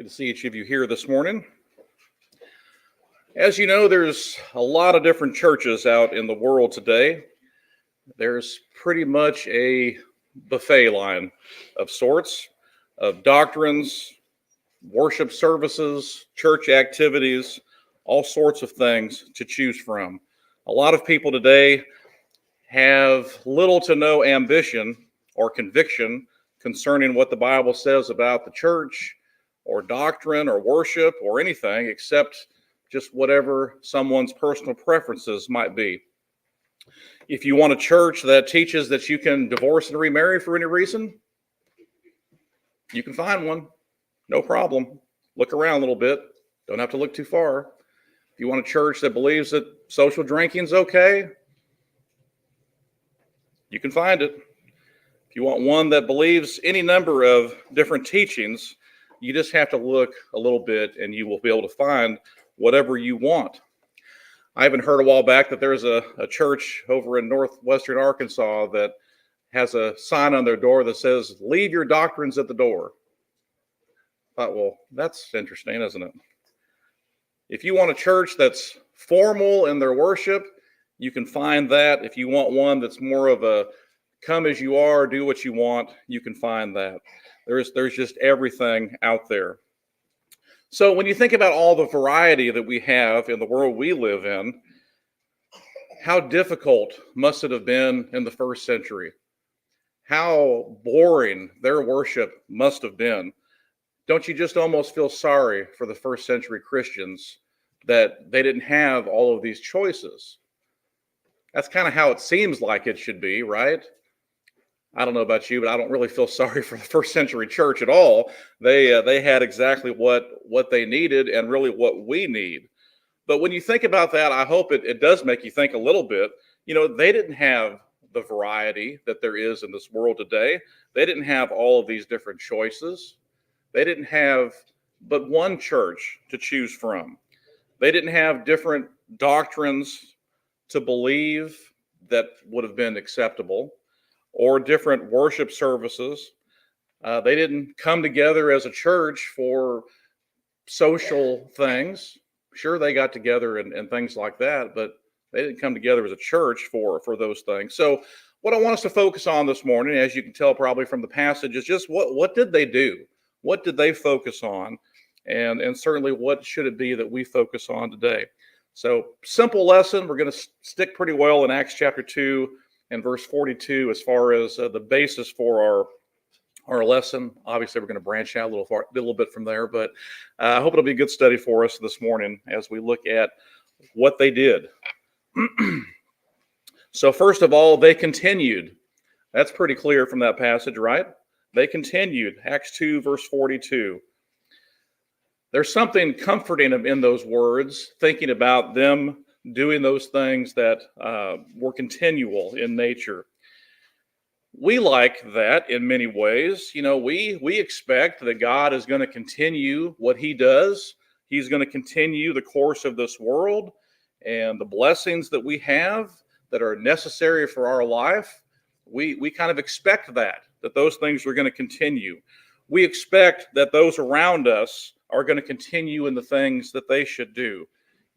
Good to see each of you here this morning. As you know, there's a lot of different churches out in the world today. There's pretty much a buffet line of sorts, of doctrines, worship services, church activities, all sorts of things to choose from. A lot of people today have little to no ambition or conviction concerning what the Bible says about the church, or doctrine, or worship, or anything except just whatever someone's personal preferences might be. If you want a church that teaches that you can divorce and remarry for any reason, you can find one. No problem. Look around a little bit. Don't have to look too far. If you want a church that believes that social drinking's okay, you can find it. If you want one that believes any number of different teachings, you just have to look a little bit and you will be able to find whatever you want. I even heard a while back that there's a church over in northwestern Arkansas that has a sign on their door that says, "Leave your doctrines at the door." I thought, well, that's interesting, isn't it? If you want a church that's formal in their worship, you can find that. If you want one that's more of a come as you are, do what you want, you can find that. There's just everything out there. So when you think about all the variety that we have in the world we live in, how difficult must it have been in the first century? How boring their worship must have been. Don't you just almost feel sorry for the first century Christians that they didn't have all of these choices? That's kind of how it seems like it should be, right? I don't know about you, but I don't really feel sorry for the first century church at all. They had exactly what they needed and really what we need. But when you think about that, I hope it does make you think a little bit. You know, they didn't have the variety that there is in this world today. They didn't have all of these different choices. They didn't have but one church to choose from. They didn't have different doctrines to believe that would have been acceptable, or different worship services. They didn't come together as a church for social things. Sure, they got together and things like that, but they didn't come together as a church for those things. So what I want us to focus on this morning, as you can tell probably from the passage, is just what did they do? What did they focus on? And certainly what should it be that we focus on today? So simple lesson. We're going to stick pretty well in Acts chapter 2 and verse 42 as far as the basis for our lesson. Obviously, we're going to branch out a little bit from there, but I hope it'll be a good study for us this morning as we look at what they did. So first of all, they continued. That's pretty clear from that passage, right? They continued. Acts 2, verse 42. There's something comforting in those words, thinking about them doing those things that were continual in nature. We like that in many ways. You know, we expect that God is going to continue what he does. He's going to continue the course of this world, and the blessings that we have that are necessary for our life. We kind of expect that those things are going to continue. We expect that those around us are going to continue in the things that they should do.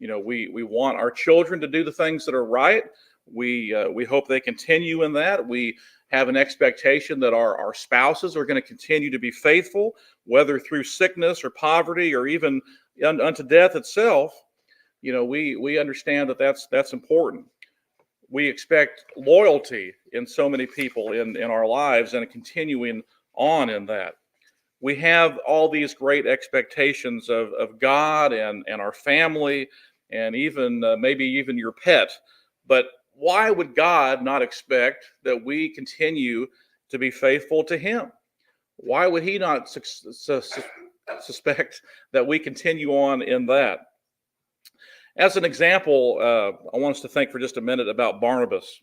You know, we want our children to do the things that are right. We hope they continue in that. We have an expectation that our spouses are going to continue to be faithful, whether through sickness or poverty or even unto death itself. You know, we understand that that's important. We expect loyalty in so many people in our lives and continuing on in that. We have all these great expectations of God and our family and even maybe even your pet. But why would God not expect that we continue to be faithful to him? Why would he not suspect that we continue on in that? As an example, I want us to think for just a minute about Barnabas.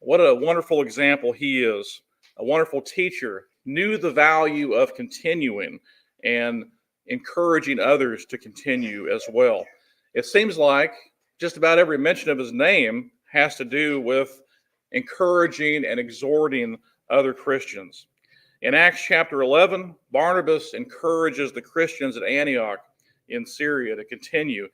What a wonderful example he is, a wonderful teacher, knew the value of continuing and encouraging others to continue as well. It seems like just about every mention of his name has to do with encouraging and exhorting other Christians. In Acts chapter 11, Barnabas encourages the Christians at Antioch in Syria to continue.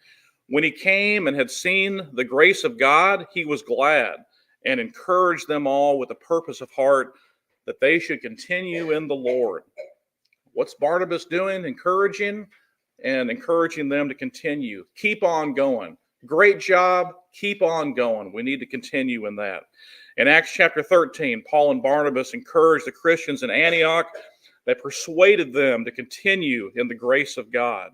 When he came and had seen the grace of God, he was glad and encouraged them all with a purpose of heart that they should continue in the Lord. What's Barnabas doing? Encouraging them to continue. Keep on going. Great job. Keep on going. We need to continue in that. In Acts chapter 13, Paul and Barnabas encouraged the Christians in Antioch. They persuaded them to continue in the grace of God.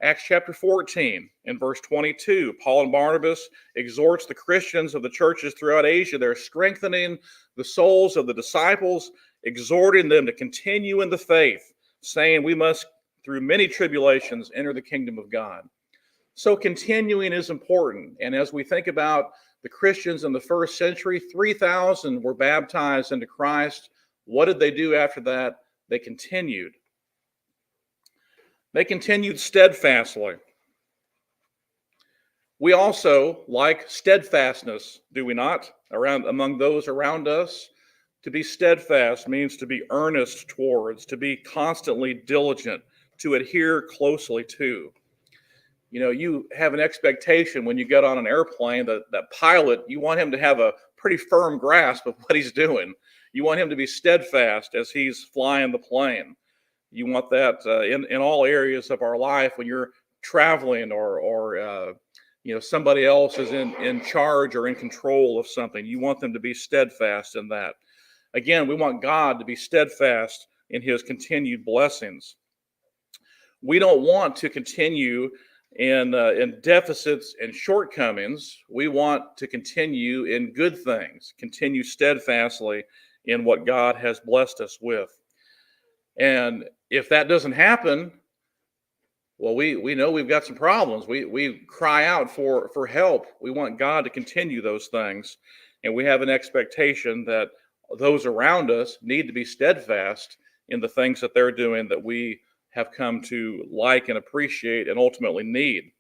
Acts chapter 14, in verse 22, Paul and Barnabas exhorts the Christians of the churches throughout Asia. They're strengthening the souls of the disciples, exhorting them to continue in the faith, saying we must, through many tribulations, enter the kingdom of God. So continuing is important. And as we think about the Christians in the first century, 3,000 were baptized into Christ. What did they do after that? They continued. They continued steadfastly. We also like steadfastness, do we not? Among those around us. To be steadfast means to be earnest towards, to be constantly diligent, to adhere closely to. You know, you have an expectation when you get on an airplane that pilot, you want him to have a pretty firm grasp of what he's doing. You want him to be steadfast as he's flying the plane. You want that in all areas of our life when you're traveling or somebody else is in charge or in control of something. You want them to be steadfast in that. Again, we want God to be steadfast in his continued blessings. We don't want to continue in deficits and shortcomings. We want to continue in good things, continue steadfastly in what God has blessed us with. And if that doesn't happen, well, we know we've got some problems. We cry out for help. We want God to continue those things. And we have an expectation that those around us need to be steadfast in the things that they're doing that we have come to like and appreciate and ultimately need.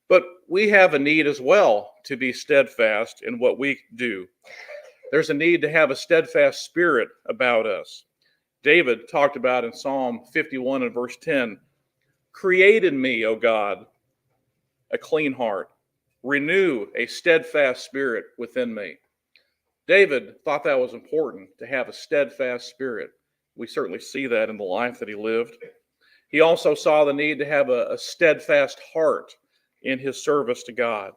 But we have a need as well to be steadfast in what we do. There's a need to have a steadfast spirit about us. David talked about in Psalm 51 and verse 10, create in me, O God, a clean heart. Renew a steadfast spirit within me. David thought that was important, to have a steadfast spirit. We certainly see that in the life that he lived. He also saw the need to have a steadfast heart in his service to God.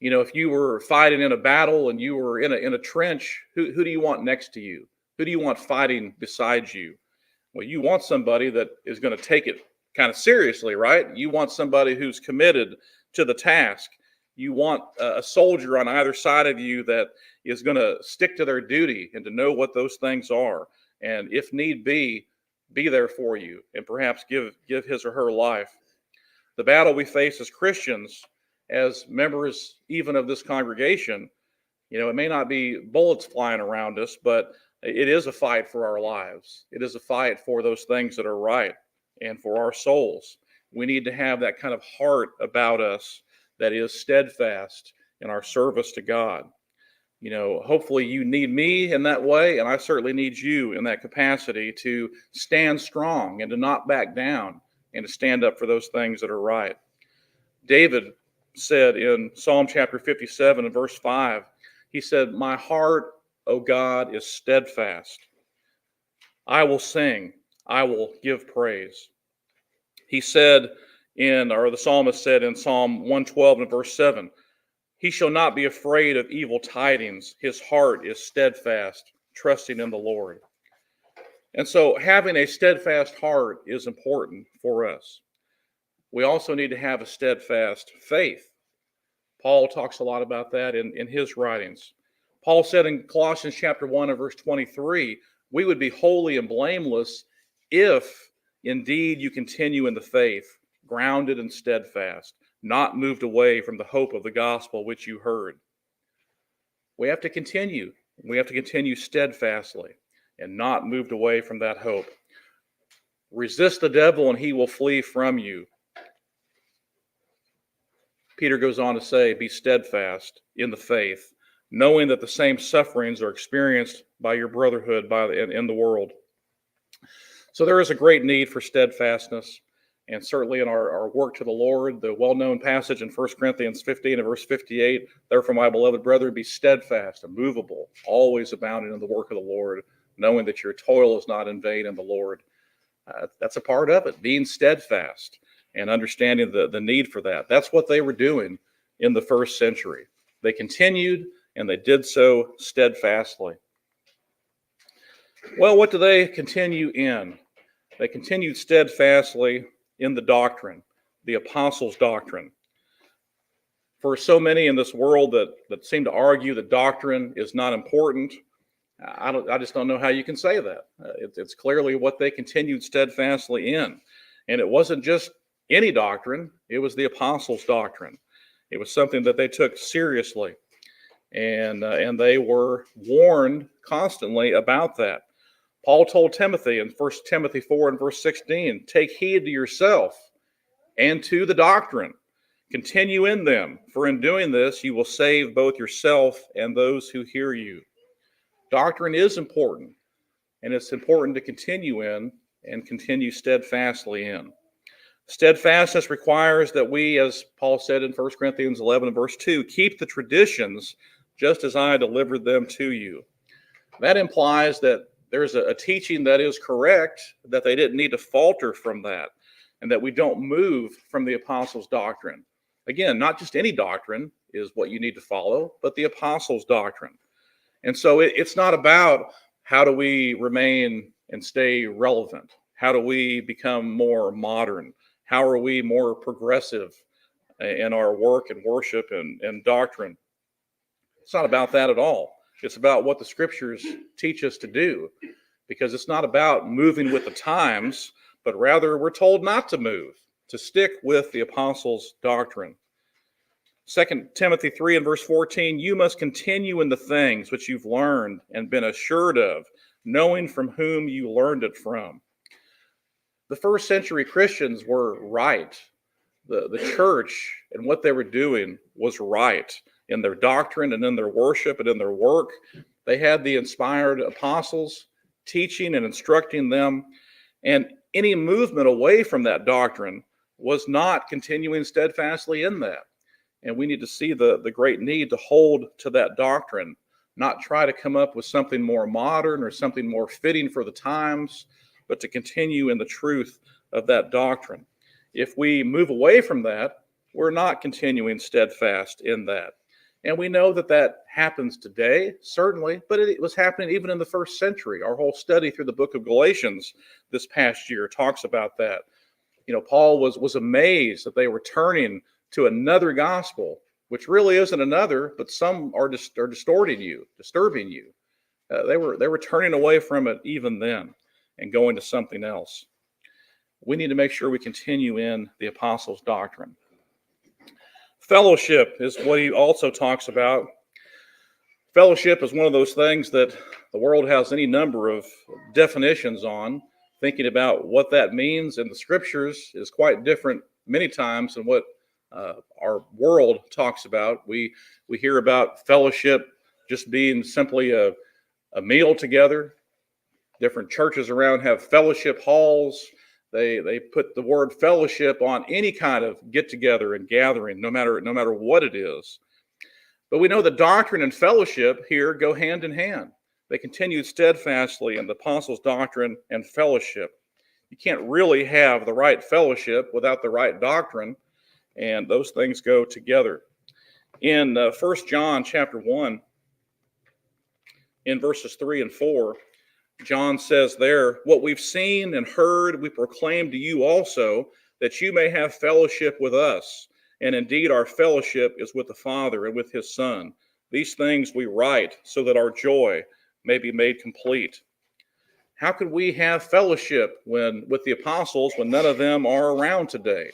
You know, if you were fighting in a battle and you were in a trench, who do you want next to you? Who do you want fighting beside you? Well, you want somebody that is going to take it kind of seriously, right? You want somebody who's committed to the task. You want a soldier on either side of you that is going to stick to their duty and to know what those things are. And if need be there for you and perhaps give his or her life. The battle we face as Christians, as members even of this congregation, you know, it may not be bullets flying around us, but it is a fight for our lives. It is a fight for those things that are right and for our souls. We need to have that kind of heart about us that is steadfast in our service to God. You know, hopefully you need me in that way, and I certainly need you in that capacity to stand strong and to not back down and to stand up for those things that are right. David said in Psalm chapter 57 and verse 5, he said, my heart, O God, is steadfast. I will sing, I will give praise. He said the psalmist said in Psalm 112 and verse 7, he shall not be afraid of evil tidings. His heart is steadfast, trusting in the Lord. And so having a steadfast heart is important for us. We also need to have a steadfast faith. Paul talks a lot about that in his writings. Paul said in Colossians chapter 1 and verse 23, we would be holy and blameless if indeed you continue in the faith, grounded and steadfast, not moved away from the hope of the gospel which you heard. We have to continue. We have to continue steadfastly and not moved away from that hope. Resist the devil and he will flee from you. Peter goes on to say, be steadfast in the faith, knowing that the same sufferings are experienced by your brotherhood in the world. So there is a great need for steadfastness. And certainly in our work to the Lord, the well-known passage in 1 Corinthians 15 and verse 58, therefore, my beloved brethren, be steadfast, immovable, always abounding in the work of the Lord, knowing that your toil is not in vain in the Lord. That's a part of it, being steadfast and understanding the need for that. That's what they were doing in the first century. They continued, and they did so steadfastly. Well, what do they continue in? They continued steadfastly in the doctrine, the apostles' doctrine. For so many in this world that seem to argue that doctrine is not important, I just don't know how you can say that. It's clearly what they continued steadfastly in. And it wasn't just any doctrine, it was the apostles' doctrine. It was something that they took seriously. And they were warned constantly about that. Paul told Timothy in 1 Timothy 4 and verse 16, take heed to yourself and to the doctrine. Continue in them, for in doing this you will save both yourself and those who hear you. Doctrine is important, and it's important to continue in and continue steadfastly in. Steadfastness requires that we, as Paul said in 1 Corinthians 11 and verse 2, keep the traditions just as I delivered them to you. That implies that there's a teaching that is correct, that they didn't need to falter from that, and that we don't move from the apostles' doctrine. Again, not just any doctrine is what you need to follow, but the apostles' doctrine. And so it's not about how do we remain and stay relevant? How do we become more modern? How are we more progressive in our work and worship and doctrine? It's not about that at all. It's about what the scriptures teach us to do, because it's not about moving with the times, but rather we're told not to move, to stick with the apostles' doctrine. 2 Timothy 3 and verse 14, you must continue in the things which you've learned and been assured of, knowing from whom you learned it from. The first century Christians were right. The church and what they were doing was right in their doctrine and in their worship and in their work. They had the inspired apostles teaching and instructing them, and any movement away from that doctrine was not continuing steadfastly in that. And we need to see the great need to hold to that doctrine, not try to come up with something more modern or something more fitting for the times, but to continue in the truth of that doctrine. If we move away from that, we're not continuing steadfast in that. And we know that happens today, certainly, but it was happening even in the first century. Our whole study through the book of Galatians this past year talks about that. You know, Paul was amazed that they were turning to another gospel, which really isn't another, but some are disturbing you. They were turning away from it even then and going to something else. We need to make sure we continue in the apostles' doctrine. Fellowship is what he also talks about. Fellowship is one of those things that the world has any number of definitions on. Thinking about what that means in the scriptures is quite different many times than what our world talks about. We hear about fellowship just being simply a meal together. Different churches around have fellowship halls. They put the word fellowship on any kind of get together and gathering, no matter what it is. But we know that doctrine and fellowship here go hand in hand. They continued steadfastly in the apostles' doctrine and fellowship. You can't really have the right fellowship without the right doctrine, and those things go together. In 1 John chapter 1, in verses 3 and 4, John says there, what we've seen and heard, we proclaim to you also, that you may have fellowship with us. And indeed, our fellowship is with the Father and with his Son. These things we write so that our joy may be made complete. How could we have fellowship with the apostles when none of them are around today?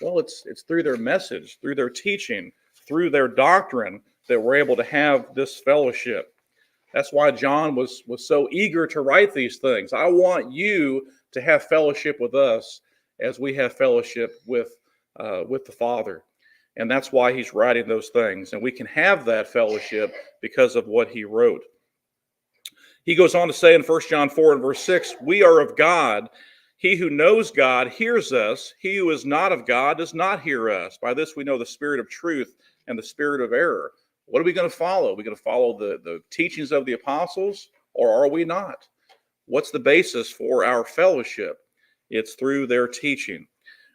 Well, it's through their message, through their teaching, through their doctrine that we're able to have this fellowship. That's why John was so eager to write these things. I want you to have fellowship with us as we have fellowship with the Father. And that's why he's writing those things. And we can have that fellowship because of what he wrote. He goes on to say in 1 John 4 and verse 6, we are of God. He who knows God hears us. He who is not of God does not hear us. By this we know the spirit of truth and the spirit of error. What are we going to follow? Are we going to follow the teachings of the apostles, or are we not? What's the basis for our fellowship? It's through their teaching.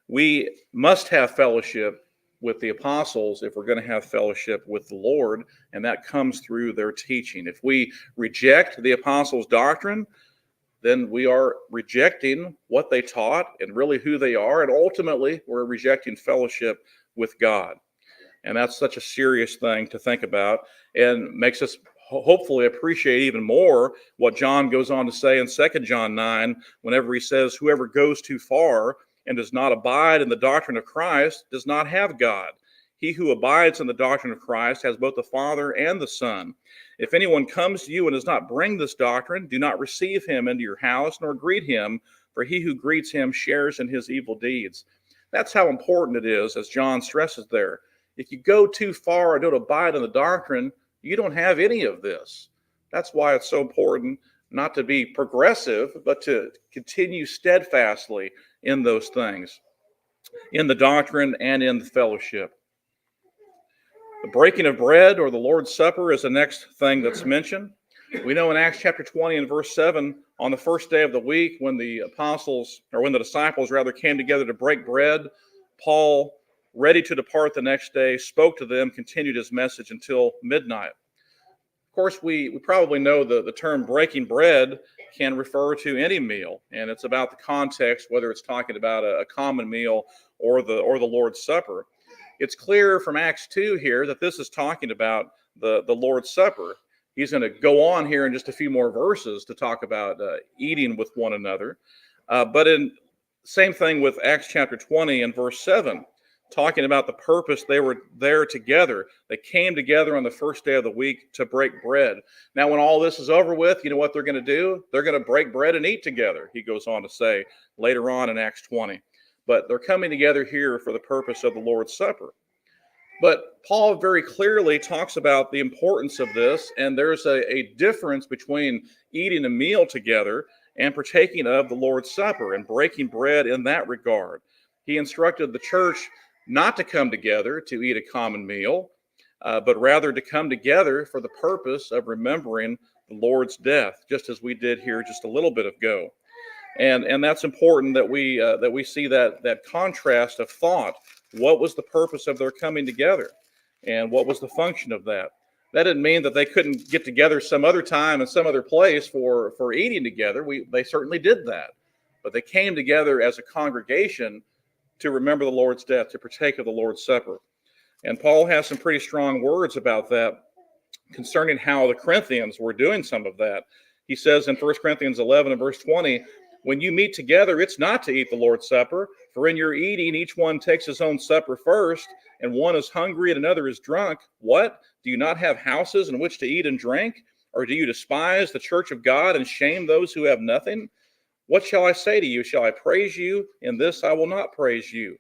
We must have fellowship with the apostles if we're going to have fellowship with the Lord, and that comes through their teaching. If we reject the apostles' doctrine, then we are rejecting what they taught and really who they are, and ultimately we're rejecting fellowship with God. And that's such a serious thing to think about, and makes us hopefully appreciate even more what John goes on to say in 2 John 9, whenever he says, whoever goes too far and does not abide in the doctrine of Christ does not have God. He who abides in the doctrine of Christ has both the Father and the Son. If anyone comes to you and does not bring this doctrine, do not receive him into your house, nor greet him, for he who greets him shares in his evil deeds. That's how important it is, as John stresses there. If you go too far and don't abide in the doctrine, you don't have any of this. That's why it's so important not to be progressive, but to continue steadfastly in those things, in the doctrine and in the fellowship. The breaking of bread, or the Lord's Supper, is the next thing that's mentioned. We know in Acts chapter 20 and verse 7, on the first day of the week, when the disciples came together to break bread, Paul, ready to depart the next day, spoke to them, continued his message until midnight. Of course, we probably know the term breaking bread can refer to any meal, and it's about the context, whether it's talking about a common meal or the Lord's Supper. It's clear from Acts 2 here that this is talking about the Lord's Supper. He's going to go on here in just a few more verses to talk about eating with one another. But same thing with Acts chapter 20 and verse 7, talking about the purpose they were there together. They came together on the first day of the week to break bread. Now, when all this is over with, you know what they're going to do? They're going to break bread and eat together, he goes on to say later on in Acts 20. But they're coming together here for the purpose of the Lord's Supper. But Paul very clearly talks about the importance of this, and there's a difference between eating a meal together and partaking of the Lord's Supper and breaking bread in that regard. He instructed the church not to come together to eat a common meal, but rather to come together for the purpose of remembering the Lord's death, just as we did here just a little bit ago. And that's important that we see that contrast of thought. What was the purpose of their coming together, and what was the function of that? That didn't mean that they couldn't get together some other time and some other place for eating together. They certainly did that, but they came together as a congregation to remember the Lord's death, to partake of the Lord's Supper. And Paul has some pretty strong words about that concerning how the Corinthians were doing some of that. He says in 1 Corinthians 11 and verse 20, when you meet together, it's not to eat the Lord's Supper, for in your eating, each one takes his own supper first, and one is hungry and another is drunk. What? Do you not have houses in which to eat and drink? Or do you despise the church of God and shame those who have nothing? What shall I say to you? Shall I praise you? In this I will not praise you.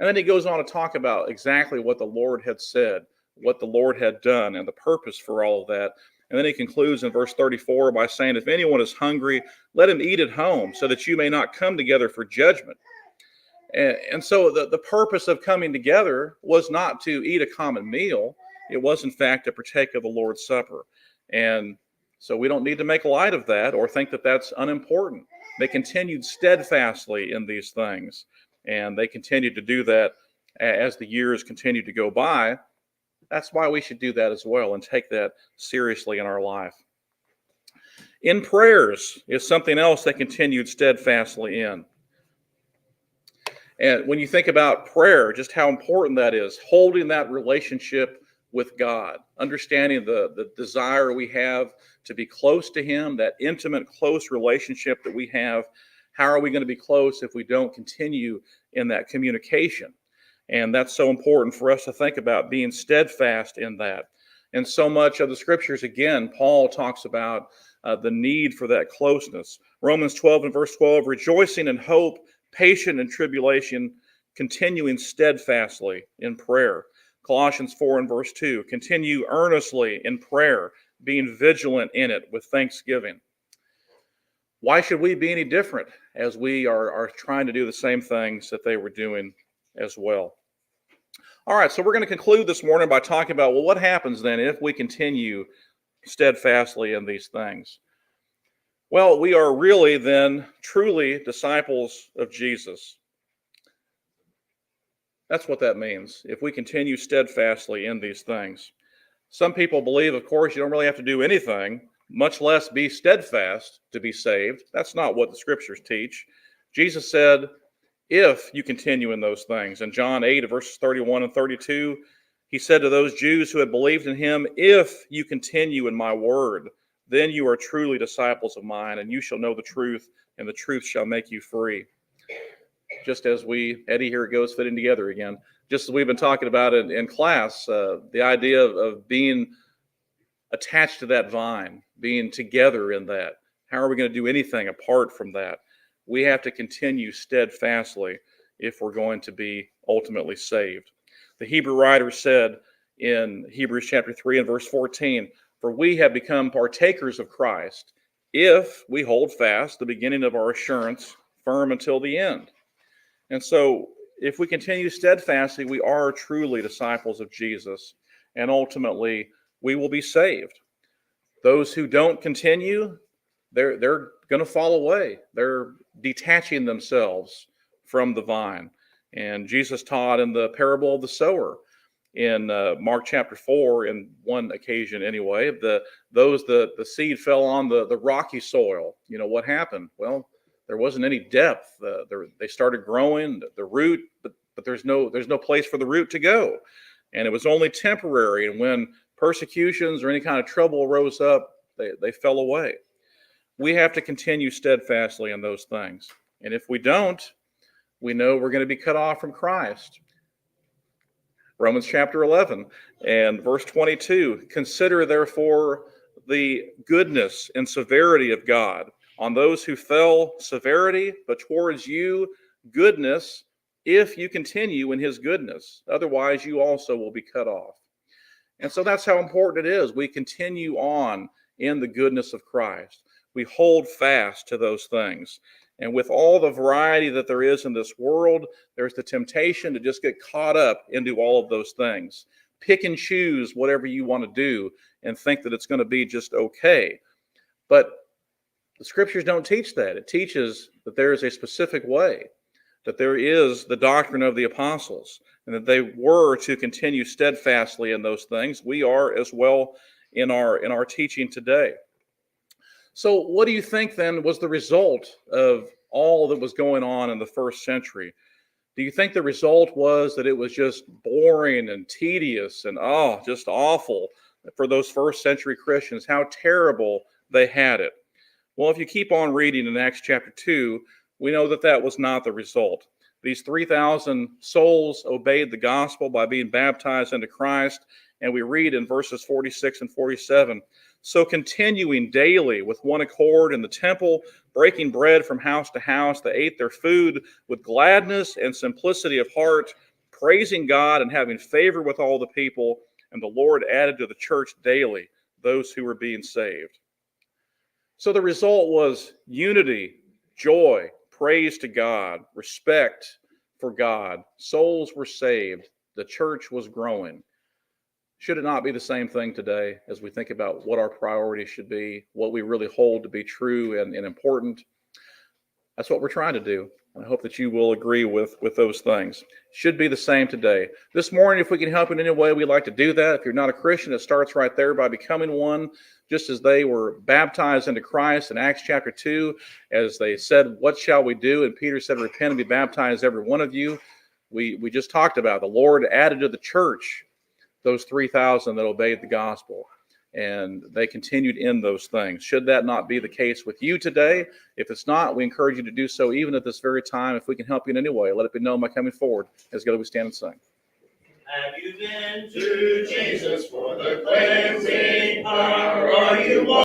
And then he goes on to talk about exactly what the Lord had said, what the Lord had done, and the purpose for all of that. And then he concludes in verse 34 by saying, if anyone is hungry, let him eat at home, so that you may not come together for judgment. And so the purpose of coming together was not to eat a common meal. It was, in fact, to partake of the Lord's Supper. And so we don't need to make light of that or think that that's unimportant. They continued steadfastly in these things, and they continued to do that as the years continued to go by. That's why we should do that as well and take that seriously in our life. In prayers is something else they continued steadfastly in. And when you think about prayer, just how important that is, holding that relationship with God, understanding the desire we have to be close to Him, that intimate, close relationship that we have. How are we going to be close if we don't continue in that communication? And that's so important for us to think about, being steadfast in that. And so much of the scriptures, again, Paul talks about the need for that closeness. Romans 12 and verse 12, rejoicing in hope, patient in tribulation, continuing steadfastly in prayer. Colossians 4 and verse 2, continue earnestly in prayer, being vigilant in it with thanksgiving. Why should we be any different as we are trying to do the same things that they were doing as well? All right, so we're going to conclude this morning by talking about, well, what happens then if we continue steadfastly in these things? Well, we are really then truly disciples of Jesus. That's what that means, if we continue steadfastly in these things. Some people believe, of course, you don't really have to do anything, much less be steadfast to be saved. That's not what the scriptures teach. Jesus said, if you continue in those things. In John 8, verses 31 and 32, he said to those Jews who had believed in him, if you continue in my word, then you are truly disciples of mine, and you shall know the truth, and the truth shall make you free. Just as Eddie, here it goes, fitting together again. Just as we've been talking about it in class, the idea of being attached to that vine, being together in that. How are we going to do anything apart from that? We have to continue steadfastly if we're going to be ultimately saved. The Hebrew writer said in Hebrews chapter 3 and verse 14, for we have become partakers of Christ if we hold fast the beginning of our assurance firm until the end. And so if we continue steadfastly, we are truly disciples of Jesus, and ultimately we will be saved. Those who don't continue, they're going to fall away. They're detaching themselves from the vine. And Jesus taught in the parable of the sower in Mark chapter 4, in one occasion anyway, the seed fell on the rocky soil. You know what happened? Well, there wasn't any depth. They started growing, the root, but there's no place for the root to go. And it was only temporary. And when persecutions or any kind of trouble rose up, they fell away. We have to continue steadfastly in those things. And if we don't, we know we're going to be cut off from Christ. Romans chapter 11 and verse 22, consider therefore the goodness and severity of God. On those who fell, severity, but towards you, goodness, if you continue in his goodness. Otherwise, you also will be cut off. And so that's how important it is. We continue on in the goodness of Christ. We hold fast to those things. And with all the variety that there is in this world, there's the temptation to just get caught up into all of those things. Pick and choose whatever you want to do and think that it's going to be just okay. But the scriptures don't teach that. It teaches that there is a specific way, that there is the doctrine of the apostles, and that they were to continue steadfastly in those things. We are as well in our teaching today. So what do you think then was the result of all that was going on in the first century? Do you think the result was that it was just boring and tedious and just awful for those first century Christians? How terrible they had it. Well, if you keep on reading in Acts chapter 2, we know that that was not the result. These 3,000 souls obeyed the gospel by being baptized into Christ, and we read in verses 46 and 47, so continuing daily with one accord in the temple, breaking bread from house to house, they ate their food with gladness and simplicity of heart, praising God and having favor with all the people, and the Lord added to the church daily those who were being saved. So the result was unity, joy, praise to God, respect for God. Souls were saved. The church was growing. Should it not be the same thing today as we think about what our priorities should be, what we really hold to be true and important? That's what we're trying to do. And I hope that you will agree with those things. Should be the same today. This morning, if we can help in any way, we'd like to do that. If you're not a Christian, it starts right there by becoming one, just as they were baptized into Christ in Acts chapter 2, as they said, what shall we do? And Peter said, repent and be baptized, every one of you. We just talked about the Lord added to the church those 3,000 that obeyed the gospel, and they continued in those things. Should that not be the case with you today? If it's not, we encourage you to do so even at this very time. If we can help you in any way, let it be known by coming forward. As together we stand and sing. Have you been to Jesus for the cleansing power? Are you